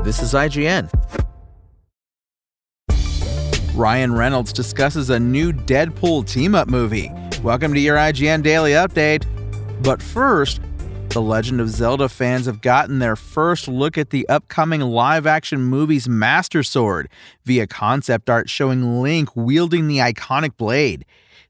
This is IGN. Ryan Reynolds discusses a new Deadpool team-up movie. Welcome to your IGN Daily Update. But first, the Legend of Zelda fans have gotten their first look at the upcoming live-action movie's Master Sword via concept art showing Link wielding the iconic blade.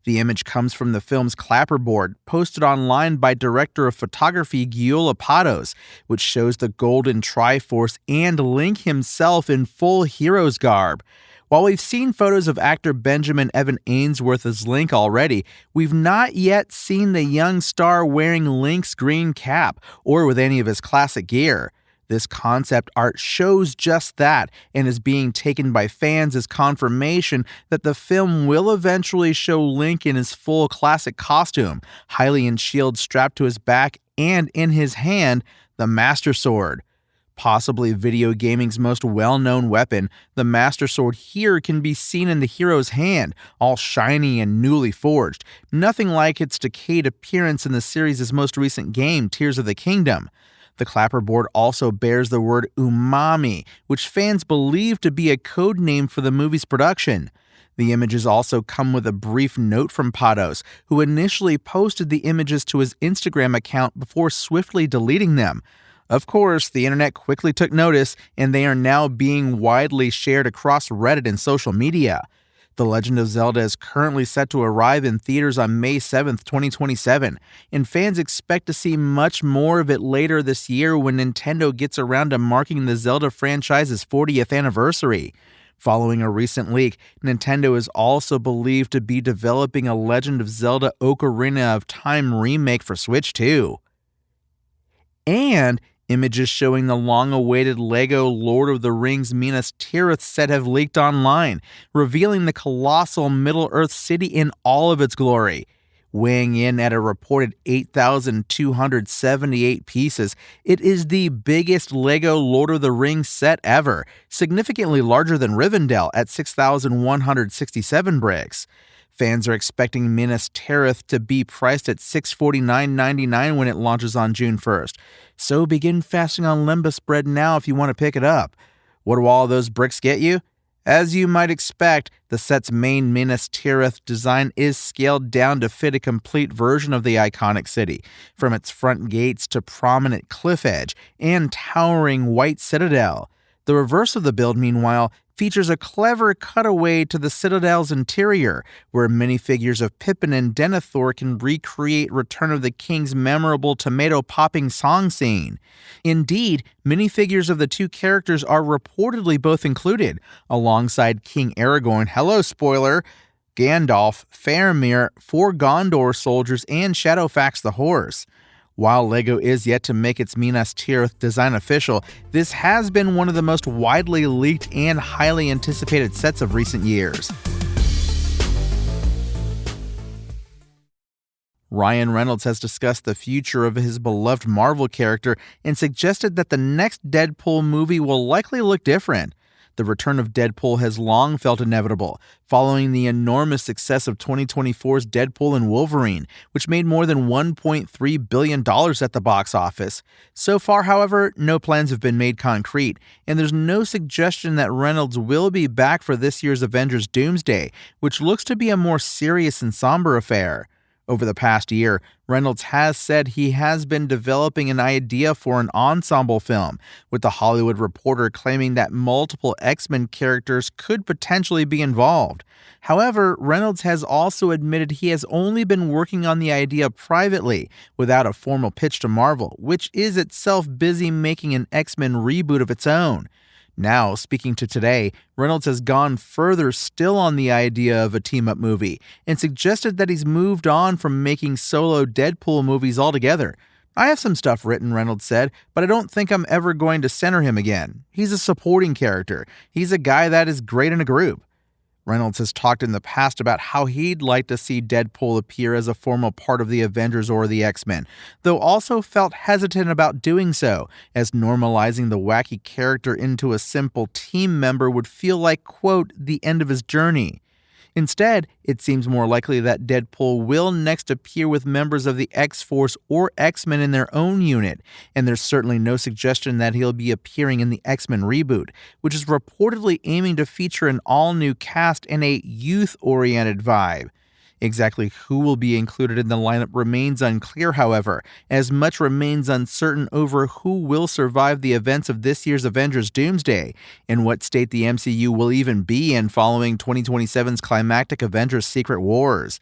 The image comes from the film's clapperboard, posted online by director of photography Giulia Pados, which shows the Golden Triforce and Link himself in full hero's garb. While we've seen photos of actor Benjamin Evan Ainsworth as Link already, we've not yet seen the young star wearing Link's green cap or with any of his classic gear. This concept art shows just that and is being taken by fans as confirmation that the film will eventually show Link in his full classic costume, Hylian shield strapped to his back and in his hand, the Master Sword. Possibly video gaming's most well-known weapon, the Master Sword here can be seen in the hero's hand, all shiny and newly forged, nothing like its decayed appearance in the series' most recent game, Tears of the Kingdom. The clapperboard also bears the word umami, which fans believe to be a code name for the movie's production. The images also come with a brief note from Pados, who initially posted the images to his Instagram account before swiftly deleting them. Of course, the internet quickly took notice, and they are now being widely shared across Reddit and social media. The Legend of Zelda is currently set to arrive in theaters on May 7th, 2027, and fans expect to see much more of it later this year when Nintendo gets around to marking the Zelda franchise's 40th anniversary. Following a recent leak, Nintendo is also believed to be developing a Legend of Zelda Ocarina of Time remake for Switch 2. And images showing the long-awaited LEGO Lord of the Rings Minas Tirith set have leaked online, revealing the colossal Middle-earth city in all of its glory. Weighing in at a reported 8,278 pieces, it is the biggest LEGO Lord of the Rings set ever, significantly larger than Rivendell at 6,167 bricks. Fans are expecting Minas Tirith to be priced at $649.99 when it launches on June 1st. So begin fasting on lembas bread now if you want to pick it up. What do all those bricks get you? As you might expect, the set's main Minas Tirith design is scaled down to fit a complete version of the iconic city, from its front gates to prominent cliff edge and towering white citadel. The reverse of the build, meanwhile, features a clever cutaway to the Citadel's interior, where minifigures of Pippin and Denethor can recreate Return of the King's memorable tomato-popping song scene. Indeed, minifigures of the two characters are reportedly both included, alongside King Aragorn, hello spoiler, Gandalf, Faramir, 4 Gondor soldiers, and Shadowfax the horse. While LEGO is yet to make its Minas Tirith design official, this has been one of the most widely leaked and highly anticipated sets of recent years. Ryan Reynolds has discussed the future of his beloved Marvel character and suggested that the next Deadpool movie will likely look different. The return of Deadpool has long felt inevitable, following the enormous success of 2024's Deadpool and Wolverine, which made more than $1.3 billion at the box office. So far, however, no plans have been made concrete, and there's no suggestion that Reynolds will be back for this year's Avengers Doomsday, which looks to be a more serious and somber affair. Over the past year, Reynolds has said he has been developing an idea for an ensemble film, with The Hollywood Reporter claiming that multiple X-Men characters could potentially be involved. However, Reynolds has also admitted he has only been working on the idea privately, without a formal pitch to Marvel, which is itself busy making an X-Men reboot of its own. Now, speaking to Today, Reynolds has gone further still on the idea of a team-up movie and suggested that he's moved on from making solo Deadpool movies altogether. I have some stuff written, Reynolds said, but I don't think I'm ever going to center him again. He's a supporting character. He's a guy that is great in a group. Reynolds has talked in the past about how he'd like to see Deadpool appear as a formal part of the Avengers or the X-Men, though also felt hesitant about doing so, as normalizing the wacky character into a simple team member would feel like, quote, the end of his journey. Instead, it seems more likely that Deadpool will next appear with members of the X-Force or X-Men in their own unit, and there's certainly no suggestion that he'll be appearing in the X-Men reboot, which is reportedly aiming to feature an all-new cast and a youth-oriented vibe. Exactly who will be included in the lineup remains unclear, however, as much remains uncertain over who will survive the events of this year's Avengers Doomsday, and what state the MCU will even be in following 2027's climactic Avengers Secret Wars.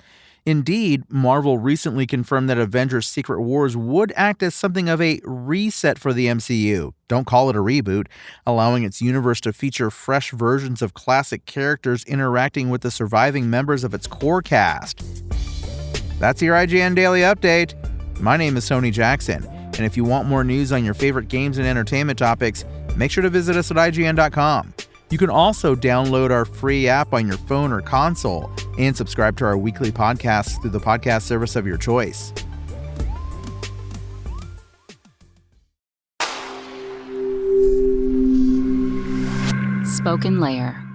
Indeed, Marvel recently confirmed that Avengers Secret Wars would act as something of a reset for the MCU. Don't call it a reboot, allowing its universe to feature fresh versions of classic characters interacting with the surviving members of its core cast. That's your IGN Daily Update. My name is Tony Jackson, and if you want more news on your favorite games and entertainment topics, make sure to visit us at IGN.com. You can also download our free app on your phone or console and subscribe to our weekly podcasts through the podcast service of your choice. Spoken Layer.